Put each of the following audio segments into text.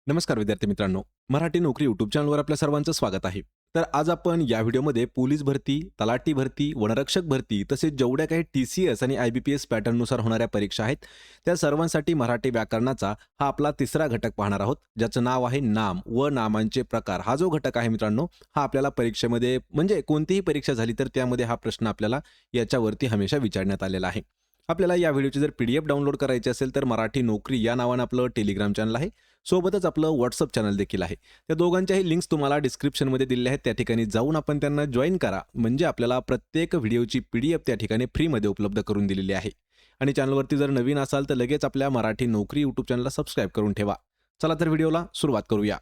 नमस्कार विद्यार्थी मित्रांनो, मराठी नोकरी यूट्यूब चॅनलवर आपल्या सर्वांचं स्वागत आहे. तर आज आपण या व्हिडिओमध्ये पोलीस भरती, तलाठी भरती, वनरक्षक भरती तसेच जेवढ्या काही TCS आणि IBPS पॅटर्ननुसार होणाऱ्या परीक्षा आहेत, त्या सर्वांसाठी मराठी व्याकरणाचा हा आपला तिसरा घटक पाहणार आहोत, ज्याचं नाव आहे नाम व नामांचे प्रकार. हा जो घटक आहे मित्रांनो, हा आपल्याला परीक्षेमध्ये म्हणजे कोणतीही परीक्षा झाली तर त्यामध्ये हा प्रश्न आपल्याला याच्यावरती हमेशा विचारण्यात आलेला आहे. आपल्याला या व्हिडिओची जर PDF डाउनलोड करायची असेल तर मराठी नोकरी या नावानं आपलं टेलिग्राम चॅनल आहे. सोबतच आपलं WhatsApp चॅनल देखील आहे. त्या दोघांच्याही लिंक्स तुम्हाला डिस्क्रिप्शनमध्ये दिलेल्या आहेत. त्या ठिकाणी जाऊन आपण त्यांना जॉइन करा. म्हणजे आपल्याला प्रत्येक व्हिडिओची PDF त्या ठिकाणी फ्रीमध्ये उपलब्ध करून दिलेली आहे. आणि चॅनलवरती जर नवीन असाल तर लगेच आपल्या मराठी नोकरी यूट्यूब चॅनलला सबस्क्राईब करून ठेवा. चला तर व्हिडिओला सुरुवात करूया.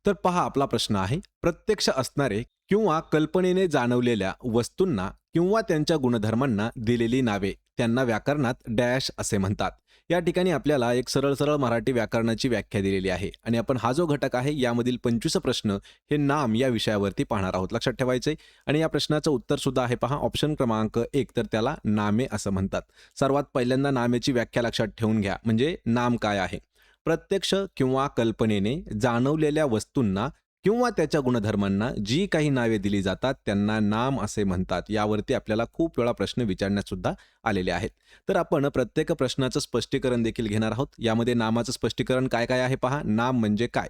तर पहा आपला प्रश्न आहे, प्रत्यक्ष असणारे किंवा कल्पनेने जाणवलेल्या वस्तूंना किंवा त्यांच्या गुणधर्मांना दिलेली नावे त्यांना व्याकरणात डॅश असे म्हणतात. या ठिकाणी आपल्याला एक सरळ सरळ मराठी व्याकरणाची व्याख्या दिलेली आहे आणि आपण हा जो घटक आहे यामधील 25 प्रश्न हे नाम या विषयावरती पाहणार आहोत. लक्षात ठेवायचे. आणि या प्रश्नाचं उत्तर सुद्धा आहे पहा, ऑप्शन क्रमांक 1, तर त्याला नामे असं म्हणतात. सर्वात पहिल्यांदा नामेची व्याख्या लक्षात ठेवून घ्या. म्हणजे नाम काय आहे? प्रत्यक्ष किंवा कल्पनेने जाणवलेल्या वस्तूंना किंवा त्याच्या गुणधर्मांना जी काही नावे दिली जातात त्यांना नाम असे म्हणतात. यावरती आपल्याला खूप वेळा प्रश्न विचारण्यात सुद्धा आलेले आहेत. तर आपण प्रत्येक प्रश्नाचं स्पष्टीकरण देखील घेणार आहोत. यामध्ये नामाचं स्पष्टीकरण काय काय आहे पहा. नाम म्हणजे काय?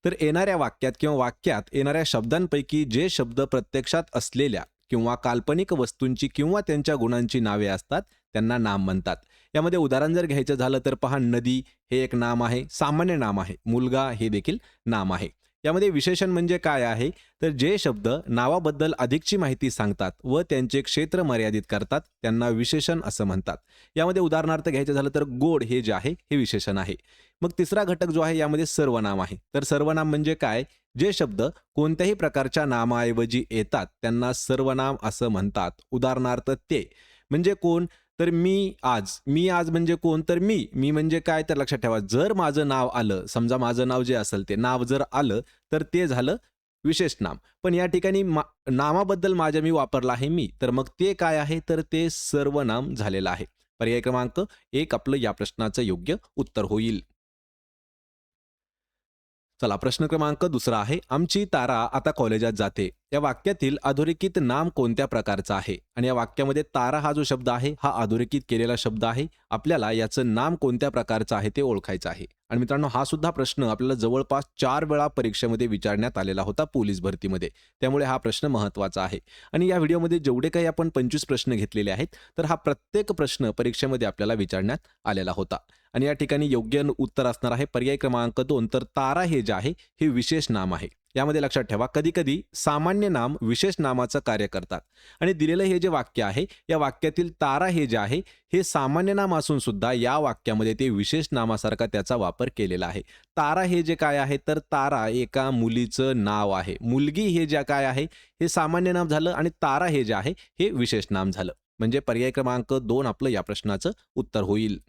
तर येणाऱ्या वाक्यात किंवा वाक्यात येणाऱ्या शब्दांपैकी जे शब्द प्रत्यक्षात असलेल्या किंवा काल्पनिक वस्तूंची किंवा त्यांच्या गुणांची नावे असतात त्यांना नाम म्हणतात. यामध्ये उदाहरण जर घ्यायचं झालं तर पहा, नदी हे एक नाम आहे, सामान्य नाम आहे. मुलगा हे देखील नाम आहे. यामध्ये विशेषण म्हणजे काय आहे? तर जे शब्द नावाबद्दल अधिकची माहिती सांगतात व त्यांचे क्षेत्र मर्यादित करतात त्यांना विशेषण असं म्हणतात. यामध्ये उदाहरणार्थ घ्यायचं झालं तर गोड हे जे आहे हे विशेषण आहे. मग तिसरा घटक जो आहे यामध्ये सर्वनाम आहे. तर सर्वनाम म्हणजे काय? जे शब्द कोणत्याही प्रकारच्या नामाऐवजी येतात त्यांना सर्वनाम असं म्हणतात. उदाहरणार्थ ते म्हणजे कोण? तर मी आज म्हणजे कोण? तर मी म्हणजे काय? तर लक्षात ठेवा, जर माझं नाव आलं, समजा माझं नाव जे असेल ते नाव जर आलं तर ते झालं विशेष नाम. पण या ठिकाणी नामाबद्दल माझ्या मी वापरला आहे मी, तर मग ते काय आहे? तर ते सर्वनाम झालेलं आहे. पर्याय क्रमांक 1 आपलं या प्रश्नाचं योग्य उत्तर होईल. चला प्रश्न क्रमांक दुसरा आहे, आमची तारा आता कॉलेजात जाते. या वाक्यातील अधोरेखित नाम कोणत्या प्रकारचं आहे? आणि या वाक्यामध्ये तारा हा जो शब्द आहे हा अधोरेखित केलेला शब्द आहे. आपल्याला याचं नाम कोणत्या प्रकारचं आहे ते ओळखायचं आहे. आणि मित्रांनो, हा सुद्धा प्रश्न आपल्याला जवळपास 4 वेळा परीक्षेमध्ये विचारण्यात आलेला होता पोलीस भरतीमध्ये. त्यामुळे हा प्रश्न महत्त्वाचा आहे. आणि या व्हिडिओमध्ये जेवढे काही आपण 25 प्रश्न घेतलेले आहेत, तर हा प्रत्येक प्रश्न परीक्षेमध्ये आपल्याला विचारण्यात आलेला होता. आणि या ठिकाणी योग्य उत्तर असणार आहे पर्याय क्रमांक 2, तर तारा हे जे आहे हे विशेष नाम आहे. यामध्ये लक्षात ठेवा, कधी-कधी सामान्य नाम विशेष नामाचं कार्य करतात. आणि दिलेलं हे जे वाक्य आहे, या वाक्यातील तारा हे जे आहे हे सामान्य नाम असून सुद्धा या वाक्यामध्ये ते विशेष नामासारखा त्याचा वापर केलेला आहे. तारा हे जे काय आहे, तर तारा एका मुलीचं नाव आहे. मुलगी हे जे काय आहे हे सामान्य नाम झालं आणि तारा हे जे आहे हे विशेष नाम झालं. म्हणजे पर्याय क्रमांक 2 आपलं या प्रश्नाचं उत्तर होईल.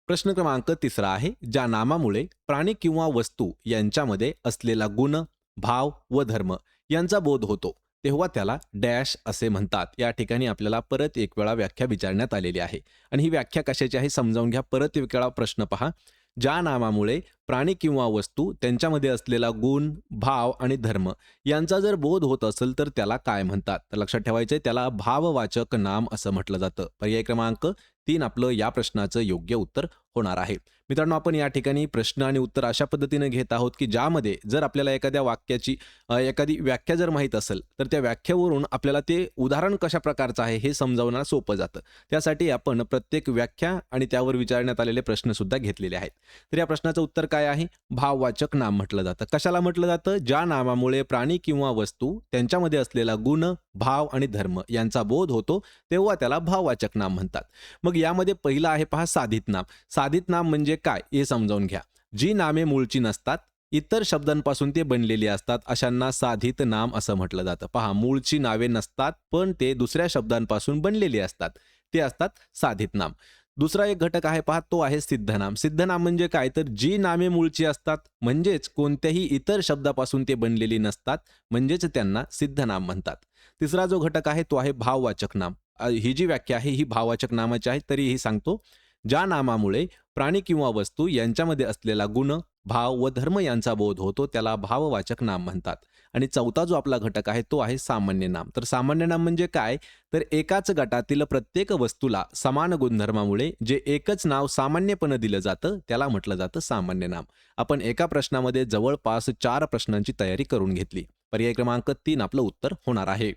प्रश्न क्रमांक तिसरा आहे, ज्या नामामुळे प्राणी किंवा वस्तू यांच्यामध्ये असलेला गुण, भाव व धर्म यांचा बोध होतो तेव्हा त्याला डॅश असे म्हणतात. या ठिकाणी आपल्याला परत एक वेळा व्याख्या विचारण्यात आलेली आहे. आणि ही व्याख्या कशाची आहे समजावून घ्या. परत एक वेळा प्रश्न पहा, ज्या नामामुळे प्राणी किंवा वस्तू त्यांच्यामध्ये असलेला गुण, भाव आणि धर्म यांचा जर बोध होत असेल तर त्याला काय म्हणतात? तर लक्षात ठेवायचंय, त्याला भाववाचक नाम असं म्हटलं जातं. पर्याय क्रमांक 3 आपलं या प्रश्नाचं योग्य उत्तर होणार आहे. मित्रांनो, आपण या ठिकाणी प्रश्न आणि उत्तर अशा पद्धतीने घेत आहोत की ज्यामध्ये जर आपल्याला एखाद्या वाक्याची एखादी व्याख्या जर माहीत असेल तर त्या व्याख्येवरून आपल्याला ते उदाहरण कशा प्रकारचं आहे हे समजावणं सोपं जातं. त्यासाठी आपण प्रत्येक व्याख्या आणि त्यावर विचारण्यात आलेले प्रश्न सुद्धा घेतलेले आहेत. तर या प्रश्नाचं उत्तर काय आहे? भाववाचक नाम म्हटलं जातं. कशाला म्हटलं जातं? ज्या नामामुळे प्राणी किंवा वस्तू त्यांच्यामध्ये असलेला गुण, भाव आणि धर्म यांचा बोध होतो तेव्हा त्याला भाववाचक नाम म्हणतात. मग यामध्ये पहिलं आहे पहा, साधित नाम. साधित नाम म्हणजे काय हे समजावून घ्या. जी नामे मूळची नसतात, इतर शब्दांपासून ते बनलेली असतात अशांना साधित नाम असं म्हटलं जातं. पहा, मूळची नावे नसतात पण ते दुसऱ्या शब्दांपासून बनलेली असतात, ते असतात साधित नाम. दुसरा एक घटक आहे पहा, तो आहे सिद्धनाम. सिद्धनाम म्हणजे काय? तर जी नामे मूळची असतात म्हणजेच कोणत्याही इतर शब्दापासून ते बनलेली नसतात म्हणजेच त्यांना सिद्धनाम म्हणतात. तिसरा जो घटक आहे तो आहे भाववाचक नाम. ही जी व्याख्या आहे ही भाववाचक नामाची आहे. तरीही सांगतो, ज्या नामामुळे प्राणी किंवा वस्तू यांच्यामध्ये असलेला गुण, भाव व धर्म यांचा बोध होतो त्याला भाववाचक नाम म्हणतात. आणि चौथा जो आपला घटक आहे तो आहे सामान्य नाम. तर सामान्य नाम म्हणजे काय? तर एकाच गटातील प्रत्येक वस्तूला समान गुणधर्मामुळे जे एकच नाव सामान्यपणे दिलं जातं त्याला म्हटलं जातं सामान्य नाम. आपण एका प्रश्नामध्ये जवळपास 4 प्रश्नांची तयारी करून घेतली. पर्याय क्रमांक 3 आपलं उत्तर होणार आहे.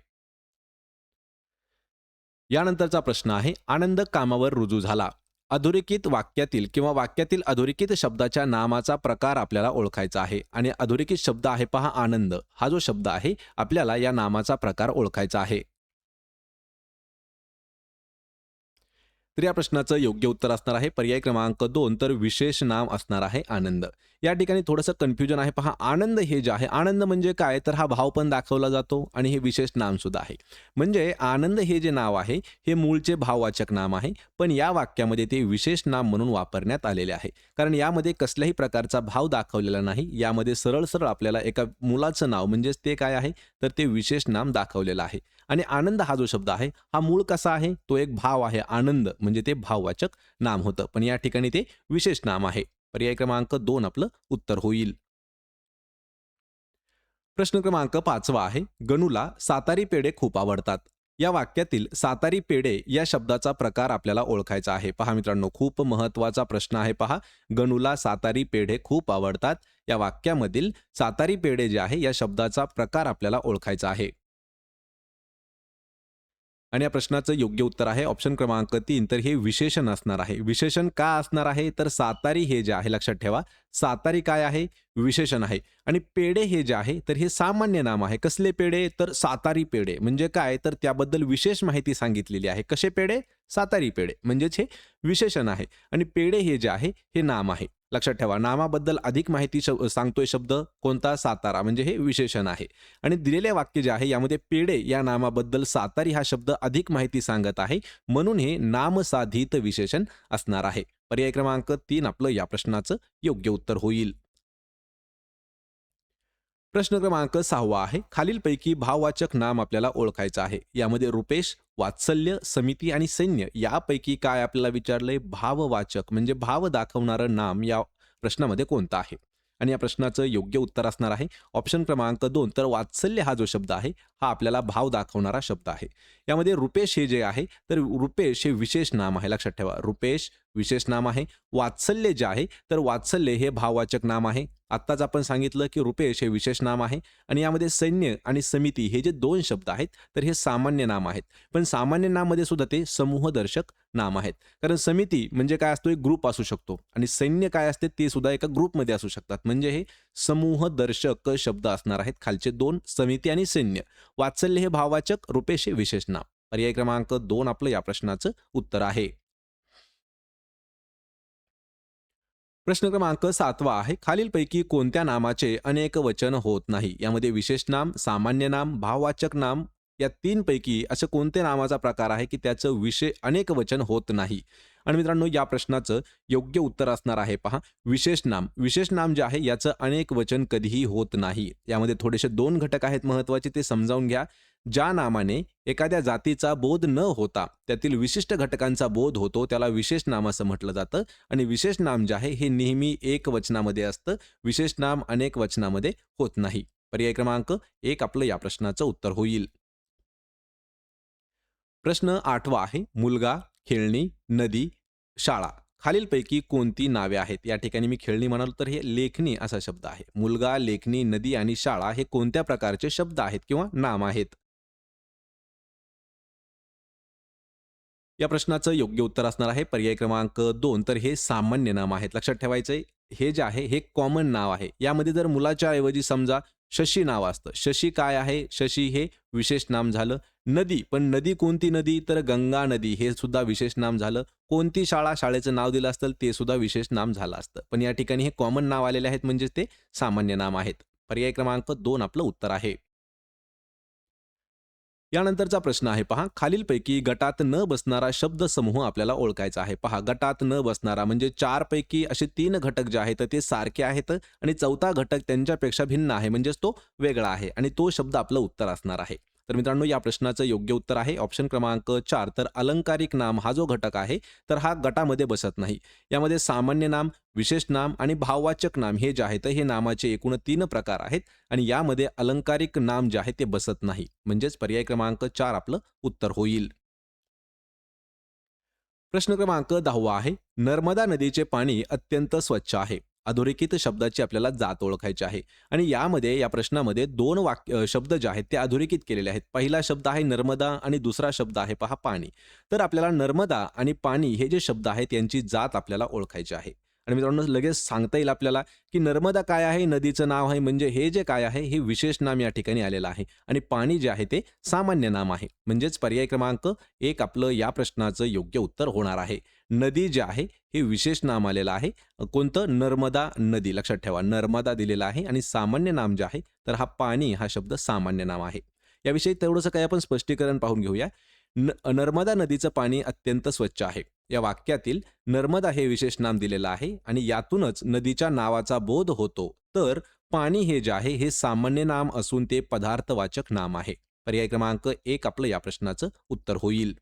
यानंतरचा प्रश्न आहे, आनंद कामावर रुजू झाला. अधोरेखित वाक्यातील किंवा वाक्यातील अधोरेखित शब्दाच्या नामाचा प्रकार आपल्याला ओळखायचा आहे. आणि अधोरेखित शब्द आहे पहा आनंद. हा जो शब्द आहे आपल्याला या नामाचा प्रकार ओळखायचा आहे. तर या प्रश्नाचं योग्य उत्तर असणार आहे पर्याय क्रमांक 2 तर विशेष नाम असणार आहे आनंद. या ठिकाणी थोडंसं कन्फ्युजन आहे पहा. आनंद हे जे आहे, आनंद म्हणजे काय? तर हा भाव पण दाखवला जातो आणि हे विशेष नाम सुद्धा आहे. म्हणजे आनंद हे जे नाव आहे हे मूळचे भाववाचक नाम आहे, पण या वाक्यामध्ये ते विशेष नाम म्हणून वापरण्यात आलेले आहे. कारण यामध्ये कसल्याही प्रकारचा भाव दाखवलेला नाही. यामध्ये सरळ सरळ आपल्याला एका मुलाचं नाव म्हणजेच ते काय आहे तर ते विशेष नाम दाखवलेलं आहे. आणि आनंद हा जो शब्द आहे हा मूळ कसा आहे? तो एक भाव आहे. आनंद म्हणजे ते भाववाचक नाम होतं, पण या ठिकाणी ते विशेष नाम आहे. पर्याय क्रमांक 2 आपलं उत्तर होईल. प्रश्न क्रमांक 5 आहे, गणूला सातारी पेढे खूप आवडतात. या वाक्यातील सातारी पेढे या शब्दाचा प्रकार आपल्याला ओळखायचा आहे. पहा मित्रांनो, खूप महत्वाचा प्रश्न आहे पहा. गणूला सातारी पेढे खूप आवडतात. या वाक्यामधील सातारी पेढे जे आहे या शब्दाचा प्रकार आपल्याला ओळखायचा आहे. आणि या प्रश्नाचं योग्य उत्तर आहे ऑप्शन क्रमांक 3 तर हे विशेषण असणार आहे. विशेषण का असणार आहे? तर सातारी हे जे आहे लक्षात ठेवा, सातारी काय आहे? विशेषण आहे. आणि पेढे हे जे आहे तर हे सामान्य नाम आहे. कसले पेढे? तर सातारी पेढे. म्हणजे काय? तर त्याबद्दल विशेष माहिती सांगितलेली आहे. कसे पेढे? सातारी पेढे. म्हणजेच हे विशेषण आहे. आणि पेढे हे जे आहे हे नाम आहे. लक्षात ठेवा, नामाबद्दल अधिक माहिती सांगतोय शब्द कोणता? सातारा. म्हणजे हे विशेषण आहे. आणि दिलेले वाक्य जे आहे यामध्ये पेढे या नामाबद्दल सातारी हा शब्द अधिक माहिती सांगत आहे, म्हणून हे नामसाधित विशेषण असणार आहे. पर्याय क्रमांक 3 आपलं या प्रश्नाचं योग्य उत्तर होईल. प्रश्न क्रमांक 6 आहे, खालीलपैकी भाववाचक नाम आपल्याला ओळखायचं आहे. यामध्ये रुपेश, वात्सल्य, समिती आणि सैन्य यापैकी काय आपल्याला विचारलंय? भाववाचक म्हणजे भाव दाखवणारं नाम या प्रश्नामध्ये कोणतं आहे? आणि या प्रश्नाचं योग्य उत्तर असणार आहे ऑप्शन क्रमांक 2 तर वात्सल्य हा जो शब्द आहे हा आपल्याला भाव दाखवणारा शब्द आहे. यामध्ये रुपेश हे जे आहे तर रुपेश हे विशेष नाम आहे. लक्षात ठेवा, रुपेश विशेष नाम आहे. वात्सल्य जे आहे तर वात्सल्य हे भाववाचक नाम आहे. आत्ताच आपण सांगितलं की रुपेश हे विशेष नाम आहे. आणि यामध्ये सैन्य आणि समिती हे जे 2 शब्द आहेत तर हे सामान्य नाम आहेत. पण सामान्य नाममध्ये सुद्धा ते समूहदर्शक नाम आहेत. कारण समिती म्हणजे काय असतो? एक ग्रुप असू शकतो. आणि सैन्य काय असते? ते सुद्धा एका ग्रुपमध्ये असू शकतात. म्हणजे हे समूहदर्शक शब्द असणार आहेत. खालचे 2 समिती आणि सैन्य. वात्सल्य हे भाववाचक, रुपेश हे विशेष नाम. पर्याय क्रमांक 2 आपलं या प्रश्नाचं उत्तर आहे. प्रश्न क्रमांक 7 आहे, खालीलपैकी कोणत्या नामाचे अनेक वचन होत नाही? यामध्ये विशेष नाम, सामान्य नाम, भाववाचक नाम या 3 पैकी असं कोणत्या नामाचा प्रकार आहे की त्याचं अनेक वचन होत नाही? आणि मित्रांनो, या प्रश्नाचं योग्य उत्तर असणार आहे पहा, विशेष नाम. विशेष नाम जे आहे याचं अनेक वचन कधीही होत नाही. यामध्ये थोडेसे 2 घटक आहेत महत्त्वाचे, ते समजावून घ्या. ज्या नामाने एखाद्या जातीचा बोध न होता त्यातील विशिष्ट घटकांचा बोध होतो त्याला विशेष नाम असं म्हटलं जातं. आणि विशेष नाम जे आहे हे नेहमी एक वचनामध्ये असतं. विशेष नाम अनेक वचनामध्ये होत नाही. पर्याय क्रमांक 1 आपलं या प्रश्नाचं उत्तर होईल. प्रश्न 8 आहे, मुलगा, खेळणी, नदी, शाळा खालीलपैकी कोणती नावे आहेत? या ठिकाणी मी खेळणी म्हणालो तर हे लेखणी असा शब्द आहे. मुलगा, लेखणी, नदी आणि शाळा हे कोणत्या प्रकारचे शब्द आहेत किंवा नाम आहेत? या प्रश्नाचं योग्य उत्तर असणार आहे पर्याय क्रमांक 2 तर हे सामान्य नाम आहेत. लक्षात ठेवायचंय, हे जे आहे हे कॉमन नाव आहे. यामध्ये जर मुलाच्या ऐवजी समजा शशी नाव असतं. शशी काय आहे? शशी हे विशेष नाम झालं. नदी, पण नदी कोणती नदी? तर गंगा नदी हे सुद्धा विशेष नाम झालं. कोणती शाळा? शाळेचं नाव दिलं असतं ते सुद्धा विशेष नाम झालं असतं. पण या ठिकाणी हे कॉमन नाव आलेले आहेत म्हणजे ते सामान्य नाम आहेत. पर्याय क्रमांक 2 आपलं उत्तर आहे. यानंतरचा प्रश्न आहे पहा, खालीलपैकी गटात न बसणारा शब्दसमूह आपल्याला ओळखायचा आहे. पहा, गटात न बसणारा म्हणजे 4 पैकी असे 3 घटक जे आहेत ते सारखे आहेत आणि चौथा घटक त्यांच्यापेक्षा भिन्न आहे म्हणजेच तो वेगळा आहे आणि तो शब्द आपलं उत्तर असणार आहे. तर मित्रांनो या प्रश्नाचं योग्य उत्तर आहे ऑप्शन क्रमांक 4. तर अलंकारिक नाम हा जो घटक आहे तर हा गटामध्ये बसत नाही. यामध्ये सामान्य नाम, विशेष नाम आणि भाववाचक नाम हे जे आहेत हे नामाचे एकूण 3 प्रकार आहेत आणि यामध्ये अलंकारिक नाम जे आहे ते बसत नाही. म्हणजेच पर्याय क्रमांक 4 आपलं उत्तर होईल. प्रश्न क्रमांक 10 आहे. नर्मदा नदीचे पाणी अत्यंत स्वच्छ आहे. अधोरेखित शब्दाची आपल्याला जात ओळखायची आहे आणि यामध्ये या प्रश्नामध्ये 2 शब्द जे आहेत ते अधोरेखित केलेले आहेत. पहिला शब्द आहे नर्मदा आणि दुसरा शब्द आहे पहा पाणी. तर आपल्याला नर्मदा आणि पाणी हे जे शब्द आहेत यांची जात आपल्याला ओळखायची आहे. आणि मित्रांनो लगेच सांगता येईल आपल्याला की नर्मदा काय आहे, नदीचं नाव आहे, म्हणजे हे जे काय आहे हे विशेष नाम या ठिकाणी आलेलं आहे आणि पाणी जे आहे ते सामान्य नाम आहे. म्हणजेच पर्याय क्रमांक 1 आपलं या प्रश्नाचं योग्य उत्तर होणार आहे. नदी जे आहे हे विशेष नाम आलेलं आहे. कोणतं? नर्मदा नदी. लक्षात ठेवा नर्मदा दिलेला आहे आणि सामान्य नाम जे आहे तर हा पाणी हा शब्द सामान्य नाम आहे. याविषयी तेवढंसं काही आपण स्पष्टीकरण पाहून घेऊया. नर्मदा नदीचं पाणी अत्यंत स्वच्छ आहे. या वाक्यातील नर्मदा हे विशेष नाम दिलेलं आहे आणि यातूनच नदीच्या नावाचा बोध होतो. तर पाणी हे जे आहे हे सामान्य नाम असून ते पदार्थवाचक नाम आहे. पर्याय क्रमांक 1 आपलं या प्रश्नाचं उत्तर होईल.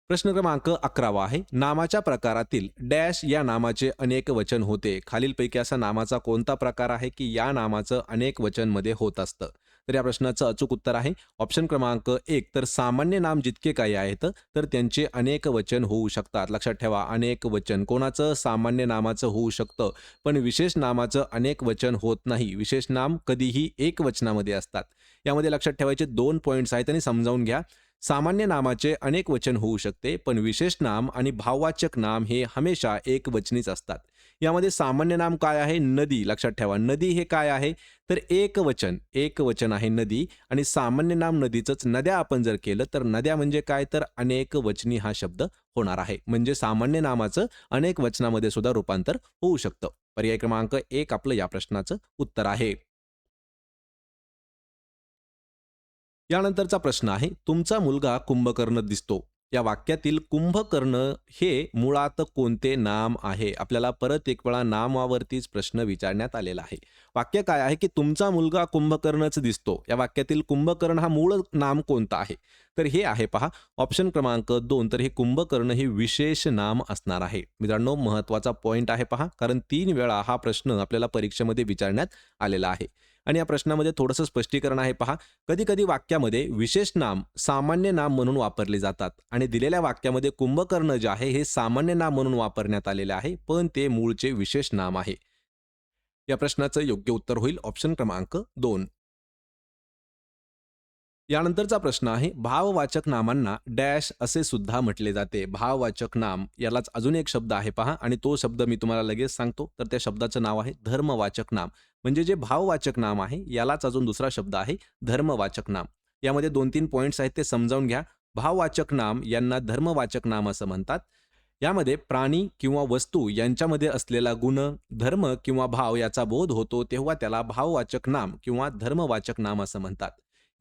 प्रश्न क्रमांक 11 आहे. नामाच्या प्रकारातील डॅश या नामाचे अनेक वचन होते. खालीलपैकी असा नामाचा कोणता प्रकार आहे की या नामाचं अनेक वचनमध्ये होत असतं? तर या प्रश्नाचं अचूक उत्तर आहे ऑप्शन क्रमांक 1. तर सामान्य नाम जितके काही आहेत तर त्यांचे अनेक वचन होऊ शकतात. लक्षात ठेवा अनेक वचन कोणाचं? सामान्य नामाचं होऊ शकतं, पण विशेष नामाचं अनेक वचन होत नाही. विशेष नाम कधीही एक वचनामध्ये असतात. यामध्ये लक्षात ठेवायचे 2 पॉईंट्स आहेत आणि समजावून घ्या. सामान्य नामाचे अनेक वचन होऊ शकते, पण विशेष नाम आणि भाववाचक नाम हे हमेशा एक वचनीच असतात. यामध्ये सामान्य नाम काय आहे? नदी. लक्षात ठेवा नदी हे काय आहे? तर एक वचन आहे नदी आणि सामान्य नाम नदीचंच. नद्या आपण जर केलं तर नद्या म्हणजे काय? तर अनेक वचनी हा शब्द होणार आहे. म्हणजे सामान्य नामाचं अनेक वचनामध्ये सुद्धा रूपांतर होऊ शकतं. पर्याय क्रमांक 1 आपलं या प्रश्नाचं उत्तर आहे. यानंतरचा प्रश्न आहे तुमचा मुलगा कुंभकर्ण दिसतो. या वाक्यातील कुंभकर्ण हे मुळात कोणते नाम आहे? आपल्याला परत एक वेळा नामावरतीच प्रश्न विचारण्यात आलेला आहे. वाक्य काय आहे की तुमचा मुलगा कुंभकर्णच दिसतो. या वाक्यातील कुंभकर्ण हा मूळ नाम कोणता आहे? तर हे आहे पहा ऑप्शन क्रमांक 2. तर हे कुंभकर्ण हे विशेष नाम असणार आहे. मित्रांनो महत्वाचा पॉइंट आहे पहा, कारण 3 वेळा हा प्रश्न आपल्याला परीक्षेमध्ये विचारण्यात आलेला आहे आणि या प्रश्नामध्ये थोडंसं स्पष्टीकरण आहे पहा. कधी-कधी वाक्यामध्ये विशेष नाम सामान्य नाम म्हणून वापरले जातात आणि दिलेल्या वाक्यामध्ये कुंभकर्ण जे आहे हे सामान्य नाम म्हणून वापरण्यात आलेले आहे, पण ते मूळचे विशेष नाम आहे. या प्रश्नाचं योग्य उत्तर होईल ऑप्शन क्रमांक 2. यानंतरचा प्रश्न आहे भाववाचक नामांना डॅश असे सुद्धा म्हटले जाते. भाववाचक नाम यालाच अजून एक शब्द आहे पहा आणि तो शब्द मी तुम्हाला लगेच सांगतो. तर त्या शब्दाचं नाव आहे धर्मवाचक नाम. म्हणजे जे भाववाचक नाम आहे यालाच अजून दुसरा शब्द आहे धर्मवाचक नाम. यामध्ये 2-3 पॉइंट्स आहेत ते समजावून घ्या. भाववाचक नाम यांना धर्मवाचक नाम असं म्हणतात. यामध्ये प्राणी किंवा वस्तू यांच्यामध्ये असलेला गुण, धर्म किंवा भाव याचा बोध होतो तेव्हा त्याला भाववाचक नाम किंवा धर्मवाचक नाम असं म्हणतात.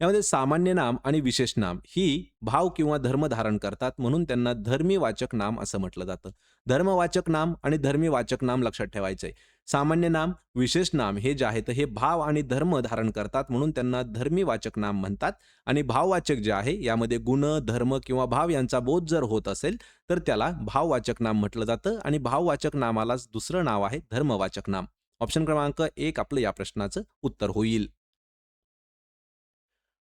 यामध्ये सामान्य नाम आणि विशेष नाम ही भाव किंवा धर्म धारण करतात म्हणून त्यांना धर्मीवाचक नाम असं म्हटलं जातं. धर्मवाचक नाम आणि धर्मीवाचक नाम लक्षात ठेवायचंय. सामान्य नाम, विशेष नाम हे जे आहेत हे भाव आणि धर्म धारण करतात म्हणून त्यांना धर्मीवाचक नाम म्हणतात आणि भाववाचक जे आहे यामध्ये गुण, धर्म किंवा भाव यांचा बोध जर होत असेल तर त्याला भाववाचक नाम म्हटलं जातं आणि भाववाचक नामालाच दुसरं नाव आहे धर्मवाचक नाम. ऑप्शन क्रमांक 1 आपलं या प्रश्नाचं उत्तर होईल.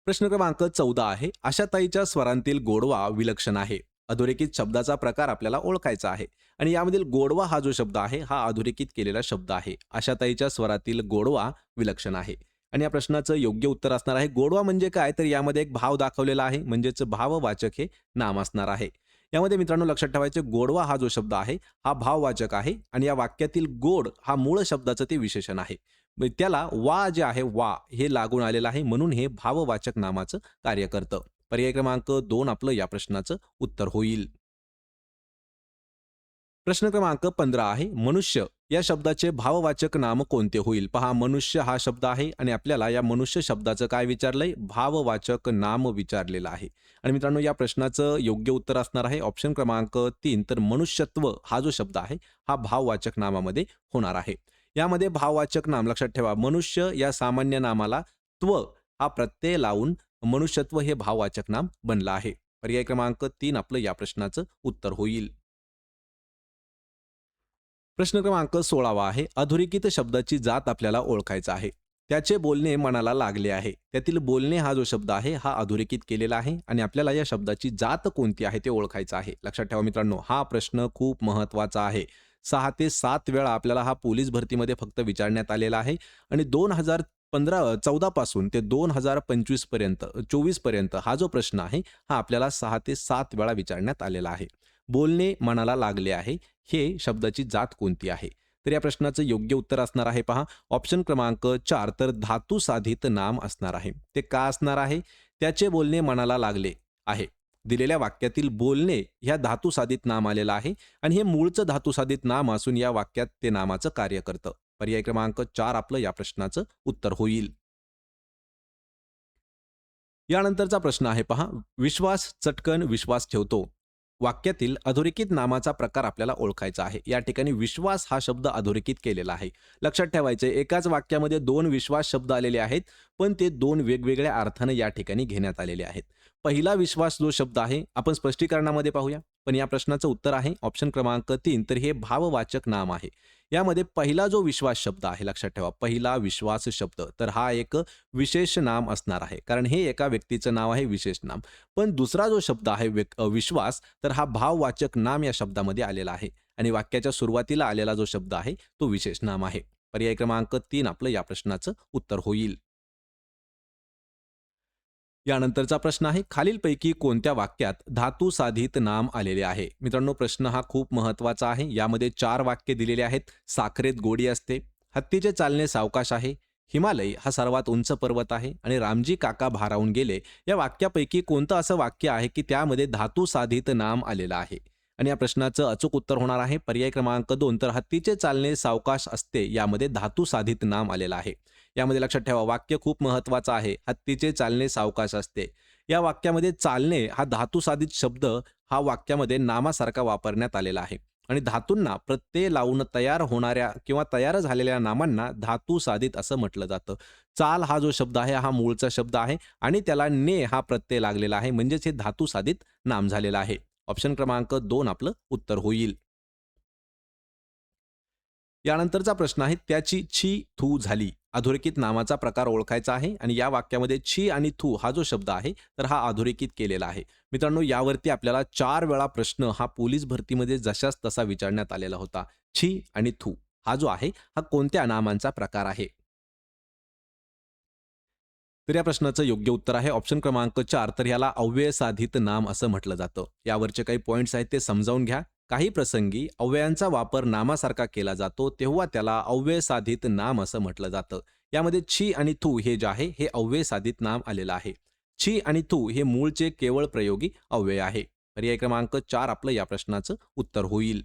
प्रश्न क्रमांक 14 आहे. आशाताईच्या स्वरांतील गोडवा विलक्षण आहे. अधोरेखित शब्दाचा प्रकार आपल्याला ओळखायचा आहे आणि यामधील गोडवा हा जो शब्द आहे हा अधोरेखित केलेला शब्द आहे. आशाताईच्या स्वरातील गोडवा विलक्षण आहे आणि या प्रश्नाचं योग्य उत्तर असणार आहे गोडवा म्हणजे काय? तर यामध्ये एक भाव दाखवलेला आहे म्हणजेच भाववाचक हे नाम असणार आहे. यामध्ये मित्रांनो लक्षात ठेवायचे गोडवा हा जो शब्द आहे हा भाववाचक आहे आणि या वाक्यातील गोड हा मूळ शब्दाचं ते विशेषण आहे. त्याला वा जे आहे वा हे लागून आलेलं आहे म्हणून हे भाववाचक नामाचं कार्य करतं. पर्याय क्रमांक 2 आपलं या प्रश्नाचं उत्तर होईल. प्रश्न क्रमांक 15 आहे. मनुष्य या शब्दाचे भाववाचक नाम कोणते होईल? पहा मनुष्य हा शब्द आहे आणि आपल्याला या मनुष्य शब्दाचं काय विचारलंय? भाववाचक नाम विचारलेलं आहे. आणि मित्रांनो या प्रश्नाचं योग्य उत्तर असणार आहे ऑप्शन क्रमांक 3. तर मनुष्यत्व हा जो शब्द आहे हा भाववाचक नामामध्ये होणार आहे. यामध्ये भाववाचक नाम लक्षात ठेवा. मनुष्य या सामान्य नामाला त्व हा प्रत्यय लावून मनुष्यत्व हे भाववाचक नाम बनलं आहे. पर्याय क्रमांक 3 आपलं या प्रश्नाचं उत्तर होईल. प्रश्न क्रमांक 16 आहे. अधोरेखित शब्दाची जात आपल्याला ओळखायचा आहे. त्याचे बोलणे मनाला लागले आहे. त्यातील बोलणे हा जो शब्द आहे हा अधोरेखित केलेला आहे आणि आपल्याला या शब्दाची जात कोणती आहे ते ओळखायचं आहे. लक्षात ठेवा मित्रांनो, हा प्रश्न खूप महत्त्वाचा आहे. 6 ते 7 वेळा आपल्याला हा पोलीस भरतीमध्ये फक्त विचारण्यात आलेला आहे आणि 2014 पासून ते 2025 पर्यंत 24 पर्यंत हा जो प्रश्न आहे हा आपल्याला 6 ते 7 वेळा विचारण्यात आलेला आहे. बोलणे मनाला लागले आहे, हे शब्दाची जात कोणती आहे? तर या प्रश्नाचं योग्य उत्तर असणार आहे पहा ऑप्शन क्रमांक 4 तर धातू साधित नाम असणार आहे. ते का असणार आहे? त्याचे बोलणे मनाला लागले आहे. दिलेल्या वाक्यातील बोलणे ह्या धातू साधित नाम आलेलं आहे आणि हे मूळचं धातू साधित नाम असून या वाक्यात ते नामाचं कार्य करतं. पर्याय क्रमांक 4 आपलं या प्रश्नाचं उत्तर होईल. यानंतरचा प्रश्न आहे पहा विश्वास चटकन विश्वास ठेवतो. वाक्यातील अधोरेखित नामाचा प्रकार आपल्याला ओळखायचा आहे. या ठिकाणी विश्वास हा शब्द अधोरेखित केलेला आहे. लक्षात ठेवायचे एकाच वाक्यामध्ये 2 विश्वास शब्द आलेले आहेत, पण ते 2 वेगवेगळ्या अर्थाने या ठिकाणी घेण्यात आलेले आहेत. पहिला विश्वास जो शब्द आहे आपण स्पष्टीकरणामध्ये पाहूया. पण या प्रश्नाचं उत्तर आहे ऑप्शन क्रमांक 3 तर हे भाववाचक नाम आहे. यामध्ये पहिला जो विश्वास शब्द आहे लक्षात ठेवा पहिला विश्वास शब्द तर हा एक विशेष नाम असणार आहे. कारण हे एका व्यक्तीचं नाव आहे विशेष नाम. पण दुसरा जो शब्द आहे विश्वास तर हा भाववाचक नाम या शब्दामध्ये आलेला आहे आणि वाक्याच्या सुरुवातीला आलेला जो शब्द आहे तो विशेष नाम आहे. पर्याय क्रमांक 3 आपलं या प्रश्नाचं उत्तर होईल. यानंतरचा प्रश्न आहे खालीलपैकी कोणत्या वाक्यात धातू साधित नाम आलेले आहे? मित्रांनो प्रश्न हा खूप महत्त्वाचा आहे. यामध्ये 4 वाक्य दिलेले आहेत. साखरेत गोडी असते, हत्तीचे चालणे सावकाश आहे, हिमालय हा सर्वात उंच पर्वत आहे आणि रामजी काका भारावून गेले. या वाक्यापैकी कोणतं असं वाक्य आहे की त्यामध्ये धातू साधित नाम आलेलं आहे? आणि या प्रश्नाचं अचूक उत्तर होणार आहे पर्याय क्रमांक 2 तर हत्तीचे चालणे सावकाश असते यामध्ये धातू साधित नाम आलेलं आहे. यामध्ये लक्षात ठेवा वाक्य खूप महत्त्वाचं आहे. हत्तीचे चालणे सावकाश असते. या वाक्यामध्ये चालणे हा धातू साधित शब्द हा वाक्यामध्ये नामासारखा वापरण्यात आलेला आहे आणि धातूंना प्रत्यय लावून तयार होणाऱ्या किंवा तयार झालेल्या नामांना धातू साधित असं म्हटलं जातं. चाल हा जो शब्द आहे हा मूळचा शब्द आहे आणि त्याला ने हा प्रत्यय लागलेला आहे म्हणजेच हे धातू साधित नाम झालेलं आहे. ऑप्शन क्रमांक 2 आपलं उत्तर होईल. यानंतरचा प्रश्न आहे त्याची छी थू झाली. अधोरेखित नामाचा प्रकार ओळखायचा आहे आणि या वाक्यामध्ये छी आणि थू हा जो शब्द आहे तर हा अधोरेखित केलेला आहे. मित्रांनो यावरती आपल्याला 4 वेळा प्रश्न हा पोलीस भरतीमध्ये जशास तसा विचारण्यात आलेला होता. छी आणि थू हा जो आहे हा कोणत्या नामांचा प्रकार आहे? तर या प्रश्नाचं योग्य उत्तर आहे ऑप्शन क्रमांक 4 तर याला अव्ययसाधित नाम असं म्हटलं जातं. यावरचे काही पॉइंट्स आहेत ते समजावून घ्या. काही प्रसंगी अव्ययांचा वापर नामासारखा केला जातो तेव्हा त्याला अव्ययसाधित नाम असं म्हटलं जातं. यामध्ये छी आणि थू हे जे आहे हे अव्ययसाधित नाम आलेलं आहे. छी आणि थू हे मूळचे केवळ प्रयोगी अव्यय आहे. पर्याय क्रमांक 4 आपलं या प्रश्नाचं उत्तर होईल.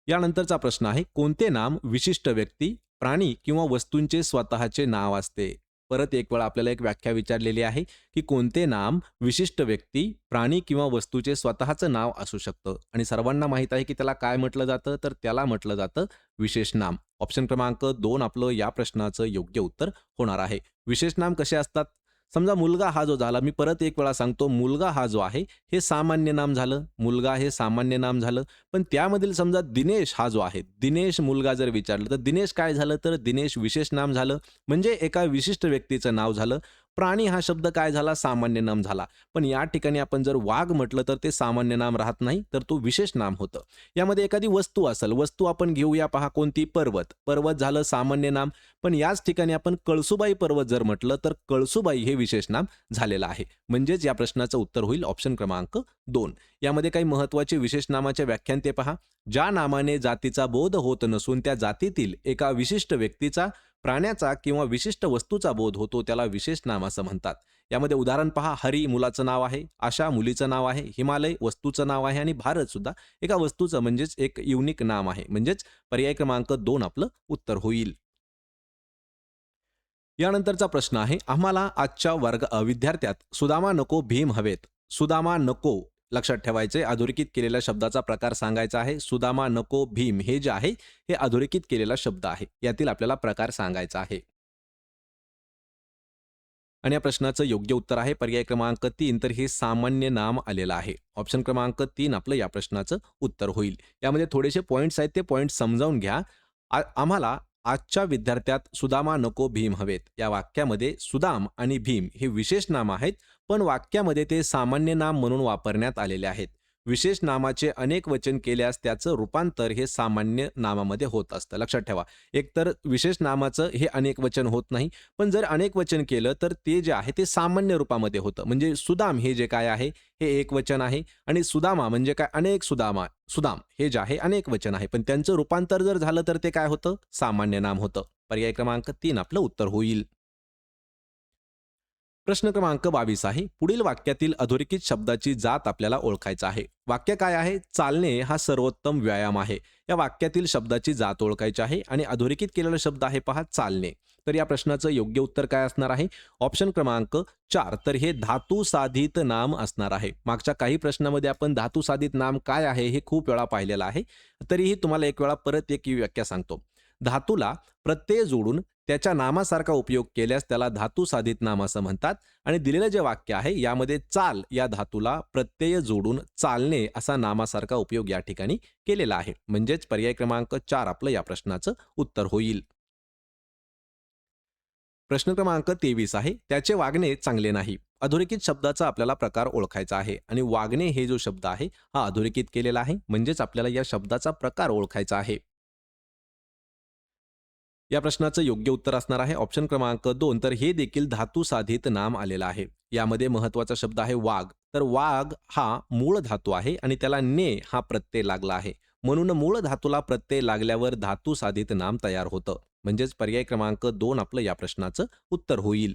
यानंतरचा प्रश्न आहे कोणते नाम विशिष्ट व्यक्ती, प्राणी किंवा वस्तूंचे स्वतःचे नाव असते? परत एक वेळा आपल्याला एक व्याख्या विचारलेली आहे की कोणते नाम विशिष्ट व्यक्ती, प्राणी किंवा वस्तूचे स्वतःचं नाव असू शकतं आणि सर्वांना माहित आहे की त्याला काय म्हटलं जातं तर त्याला म्हटलं जातं विशेष नाम. ऑप्शन क्रमांक 2 आपलं या प्रश्नाचं योग्य उत्तर होणार आहे. विशेष नाम कसे असतात? समजा मुलगा हा जो झाला मी परत एक वेळा सांगतो मुलगा हा जो आहे हे सामान्य नाम झालं. मुलगा हे सामान्य नाम झालं. पण त्यामधील समजा दिनेश हा जो आहे, दिनेश मुलगा जर विचारलं तर दिनेश काय झालं तर दिनेश विशेष नाम झालं. म्हणजे एका विशिष्ट व्यक्तीचं नाव झालं. प्राणी हा शब्द काय झाला सामान्य नाम झाला. पण या ठिकाणी आपण जर वाघ म्हटलं तर ते सामान्य नाम राहत नाही तर तो विशेष नाम होतं. यामध्ये एखादी वस्तू असेल, वस्तू आपण घेऊया पहा कोणती पर्वत. पर्वत झालं सामान्य नाम. पण याच ठिकाणी आपण कळसुबाई पर्वत जर म्हटलं तर कळसुबाई हे विशेष नाम झालेलं आहे. म्हणजेच या प्रश्नाचं उत्तर होईल ऑप्शन क्रमांक 2. यामध्ये काही महत्त्वाचे विशेष नामाच्या व्याख्यान ते पहा. ज्या नामाने जातीचा बोध होत नसून त्या जातीतील एका विशिष्ट व्यक्तीचा, प्राण्याचा किंवा विशिष्ट वस्तूचा बोध होतो त्याला विशेष नाम असं म्हणतात. यामध्ये उदाहरण पहा हरी मुलाचं नाव आहे, आशा मुलीचं नाव आहे, हिमालय वस्तूचं नाव आहे आणि भारत सुद्धा एका वस्तूचं म्हणजेच एक युनिक नाम आहे. म्हणजेच पर्याय क्रमांक 2 आपलं उत्तर होईल. यानंतरचा प्रश्न आहे आम्हाला आजच्या विद्यार्थ्यात सुदामा नको भीम हवेत. सुदामा नको लक्षात ठेवायचे अधोरेखित केलेल्या शब्दाचा प्रकार सांगायचा आहे. सुदामा नको भीम हे जे आहे हे अधोरेखित केलेला शब्द आहे. यातील आपल्याला प्रकार सांगायचा आहे. आणि या प्रश्नाचं योग्य उत्तर आहे पर्याय क्रमांक 3, तर हे सामान्य नाम आलेलं आहे. ऑप्शन क्रमांक 3 आपलं या प्रश्नाचं उत्तर होईल. यामध्ये थोडेसे पॉइंट्स आहेत, ते पॉइंट्स समजावून घ्या. आम्हाला आजच्या विद्यार्थ्यात सुदामा नको भीम हवेत या वाक्यामध्ये सुदाम आणि भीम हे विशेष नाम आहेत, पण वाक्यामध्ये ते सामान्य नाम म्हणून वापरण्यात आलेले आहेत. विशेष नामाचे अनेक वचन केल्यास त्याचं रूपांतर हे सामान्य नामामध्ये होत असतं. लक्षात ठेवा. एकतर विशेष नामाचं हे अनेक वचन होत नाही, पण जर अनेक वचन केलं तर ते जे आहे ते सामान्य रूपामध्ये होतं. म्हणजे सुदाम हे जे काय आहे हे एक वचन आहे आणि सुदामा म्हणजे काय अनेक सुदाम हे जे आहे अनेक वचन आहे, पण त्यांचं रूपांतर जर झालं तर ते काय होतं सामान्य नाम होतं. पर्याय क्रमांक 3 आपलं उत्तर होईल. प्रश्न क्रमांक 22 आहे. पुढील वाक्यातील अधोरेखित शब्दाची जात आपल्याला ओळखायचं आहे. वाक्य काय आहे? चालणे हा सर्वोत्तम व्यायाम आहे. या वाक्यातील शब्दाची जात ओळखायची आहे आणि अधोरेखित केलेला शब्द आहे पहा चालणे. तर या प्रश्नाचं योग्य उत्तर काय असणार आहे? ऑप्शन क्रमांक 4, तर हे धातू साधित नाम असणार आहे. मागच्या काही प्रश्नामध्ये आपण धातू साधित नाम काय आहे हे खूप वेळा पाहिलेलं आहे. तरीही तुम्हाला एक वेळा परत एक व्याख्या सांगतो. धातूला प्रत्यय जोडून त्याच्या नामासारखा उपयोग केल्यास त्याला धातू साधित नाम असं म्हणतात आणि दिलेलं जे वाक्य आहे यामध्ये चाल या धातूला प्रत्यय जोडून चालणे असा नामासारखा उपयोग या ठिकाणी केलेला आहे. म्हणजेच पर्याय क्रमांक 4 आपलं या प्रश्नाचं उत्तर होईल. प्रश्न क्रमांक 23 आहे. त्याचे वागणे चांगले नाही. अधोरेखित शब्दाचा आपल्याला प्रकार ओळखायचा आहे आणि वागणे हे जो शब्द आहे हा अधोरेखित केलेला आहे, म्हणजेच आपल्याला या शब्दाचा प्रकार ओळखायचा आहे. या प्रश्नाचं योग्य उत्तर असणार आहे ऑप्शन क्रमांक 2, तर हे देखील धातू साधित नाम आलेलं आहे. यामध्ये महत्वाचा शब्द आहे वाघ. तर वाघ हा मूळ धातू आहे आणि त्याला ने हा प्रत्यय लागला आहे. म्हणून मूळ धातूला प्रत्यय लागल्यावर धातू साधित नाम तयार होतं. म्हणजेच पर्याय क्रमांक 2 आपलं या प्रश्नाचं उत्तर होईल.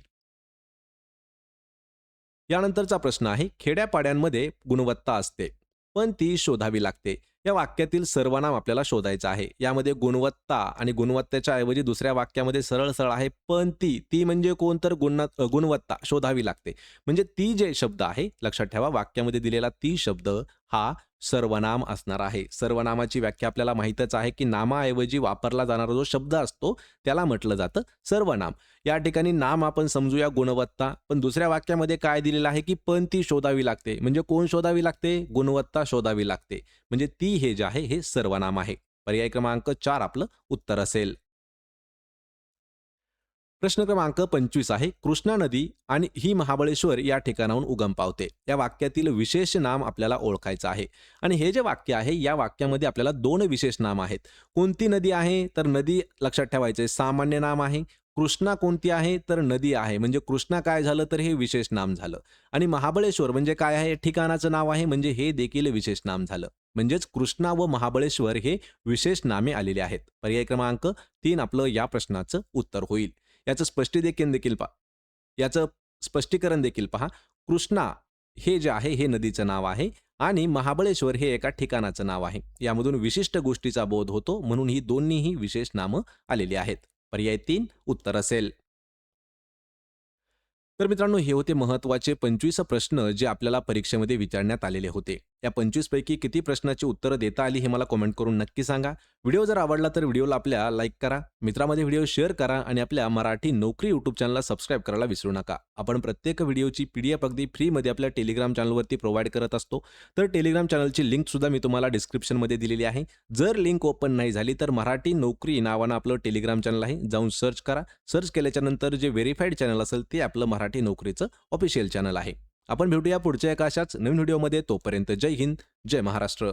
यानंतरचा प्रश्न आहे. खेड्यापाड्यांमध्ये गुणवत्ता असते, पण ती शोधावी लागते. या वाक्यातील सर्वनाम आपल्याला शोधायचं आहे. यामध्ये गुणवत्ता आणि गुणवत्तेच्या ऐवजी दुसऱ्या वाक्यामध्ये सरळ सरळ आहे पण ती म्हणजे कोण तर गुणवत्ता शोधावी लागते. म्हणजे ती जे शब्द आहे लक्षात ठेवा वाक्यामध्ये दिलेला ती शब्द हा सर्वनाम असणार आहे. सर्वनामाची व्याख्या आपल्याला माहीतच आहे की नामाऐवजी वापरला जाणारा जो शब्द असतो त्याला म्हटलं जातं सर्वनाम. या ठिकाणी नाम आपण समजूया गुणवत्ता, पण दुसऱ्या वाक्यामध्ये काय दिलेलं आहे की पण ती शोधावी लागते. म्हणजे कोण शोधावी लागते? गुणवत्ता शोधावी लागते. म्हणजे ती हे जे आहे हे सर्वनाम आहे. पर्याय क्रमांक 4 आपलं उत्तर असेल. प्रश्न क्रमांक 25 आहे. कृष्णा नदी आणि ही महाबळेश्वर या ठिकाणाहून उगम पावते. या वाक्यातील विशेष नाम आपल्याला ओळखायचं आहे आणि हे जे वाक्य आहे या वाक्यामध्ये आपल्याला 2 विशेष नाम आहेत. कोणती नदी आहे? तर नदी लक्षात ठेवायचे सामान्य नाम आहे. कृष्णा कोणती आहे? तर नदी आहे. म्हणजे कृष्णा काय झालं तर हे विशेष नाम झालं आणि महाबळेश्वर म्हणजे काय आहे? ठिकाणाचं नाव आहे, म्हणजे हे देखील विशेष नाम झालं. म्हणजेच कृष्णा व महाबळेश्वर हे विशेष नामे आलेले आहेत. पर्याय क्रमांक 3 आपलं या प्रश्नाचं उत्तर होईल. याचं याचं स्पष्टीकरण देखील पहा. कृष्णा हे जे आहे हे नदीचं नाव आहे आणि महाबळेश्वर हे एका ठिकाणाचं नाव आहे. यामधून विशिष्ट गोष्टीचा बोध होतो, म्हणून ही दोन्हीही विशेष नामं आलेली आहेत. पर्याय 3 उत्तर असेल. तर मित्रांनो हे होते महत्त्वाचे 25 प्रश्न जे आपल्याला परीक्षेमध्ये विचारण्यात आलेले होते. या 25 पैकी किती प्रश्नाची उत्तरं देता आली हे मला कमेंट करून नक्की सांगा. व्हिडिओ जर आवडला तर व्हिडिओला आपल्या लाईक करा, मित्रांमध्ये व्हिडिओ शेअर करा आणि आपल्या मराठी नोकरी यूट्यूब चॅनलला सबस्क्राईब करायला विसरू नका. आपण प्रत्येक व्हिडिओची PDF अगदी फ्रीमध्ये आपल्या टेलिग्राम चॅनलवरती प्रोव्हाइड करत असतो. तर टेलिग्राम चॅनलची लिंक सुद्धा मी तुम्हाला डिस्क्रिप्शनमध्ये दिलेली आहे. जर लिंक ओपन नाही झाली तर मराठी नोकरी नावानं आपलं टेलिग्राम चॅनल आहे, जाऊन सर्च करा. सर्च केल्याच्या नंतर जे व्हेरिफाईड चॅनल असेल ते आपलं मराठी नोकरीचं ऑफिशियल चॅनल आहे. आपण भेटूया पुढच्या एका अशाच नवीन व्हिडिओमध्ये. तोपर्यंत जय हिंद, जय महाराष्ट्र.